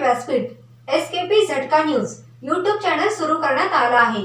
व्यासपीठ एसकेपी झटका news YouTube channel सुरू करण्यात आला आहे।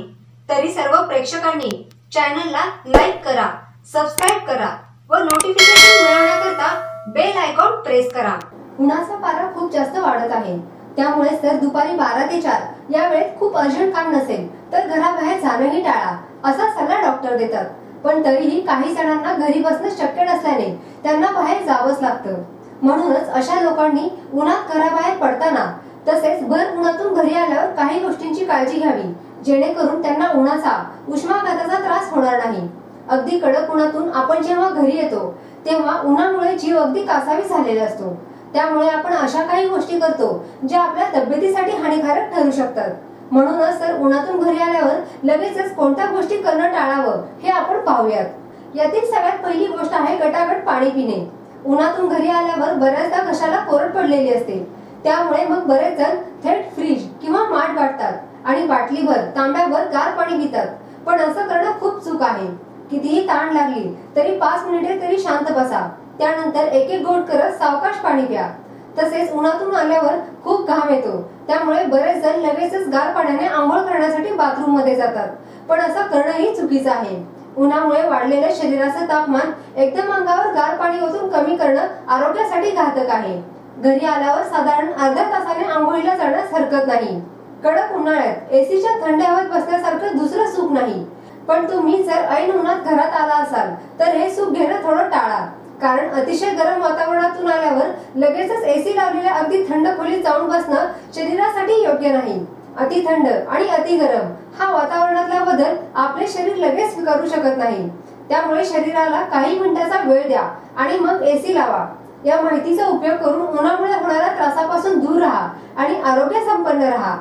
तरी सर्व प्रेक्षकांनी चॅनलला लाईक करा, सबस्क्राइब करा व नोटिफिकेशन मिळवण्याकरता बेल आयकॉन प्रेस करा। उन्हाचा पारा खूप जास्त वाढत आहे, त्यामुळे जर दुपारी 12 ते 4 या वेळेत खूप अर्जंट काम नसेल तर घराबाहेर जाणंही टाळा असा सल्ला डॉक्टर देतात। पण तरीही काही जणांना घरी बसणं शक्य नसल्याने त्यांना बाहेर जावंच लागतं। म्हणूनच अशा लोकांनी उन्हात घराबाहेर पडताना तसेच भर उन्हातून घरी आल्यावर काही गोष्टींची काळजी घ्यावी, जेणेकरून त्यांना उन्हाचा उष्माघाताचा त्रास होणार नाही। अगदी कडक उन्हातून आपण जेव्हा घरी येतो तेव्हा उन्हामुळे जीव अगदी कासावीस झालेला असतो। त्यामुळे आपण अशा काही गोष्टी करतो ज्या आपल्या तब्येतीसाठी हानिकारक ठरू शकतात। म्हणूनच तर उन्हातून घरी आल्यावर लगेचच कोणत्या गोष्टी करणं टाळावं हे आपण पाहूयात। यातील सगळ्यात पहिली गोष्ट आहे गटागट पाणी पिणे। उन्हातून घरी आल्यावर बऱ्याचदा घशाला कोरड पडलेली असते, त्यामुळे मग बरेच जण थेट फ्रीज किंवा माठ गाठतात आणि बाटलीभर तांब्याभर गार पाणी पितात। पण असं करणं खूप चूक आहे। कितीही ताण लागली तरी 5 मिनिटे तरी शांत बसा, त्यानंतर एक एक घोट करत सावकाश पाणी प्या। तसेच उन्हातून आल्यावर खूप घाम येतो, त्यामुळे बरेच जण लगेचच गार पाण्याने आंघोळ करण्यासाठी बाथरूम मध्ये जातात, पण असं करणंही चुकीचं आहे। उन्हामुळे वाढलेल्या शरीराचं तापमान एकदम अंगावर गार पाणी ओतून कमी करणं आरोग्यासाठी घातक आहे। घरी आल्यावर साधारण अर्ध्या तासाने आंघोळीला जाण्यास हरकत नाही। कडक उन्हाळ्यात एसीच्या थंड हवेत बसण्यासारखं दुसरं सुख नाही, पण तुम्ही जर ऐन उन्हात घरात आला असाल तर हे सुख घेणं थोडं टाळा, कारण अतिशय गरम वातावरणातून आल्यावर लगेचच एसी लावलेल्या अगदी थंड खोलीत जाऊन बसणं शरीरासाठी योग्य नाही। अति थंड आणि अति गरम हा वातावरणातला बदल आपले शरीर लगेच करू शकत नाही, त्यामुळे शरीराला काही मिनिटाचा वेळ द्या आणि मग एसी लावा। या माहितीचा उपयोग करून उन्हामुळे होणाऱ्या त्रासापासून दूर राहा आणि आरोग्य संपन्न राहा।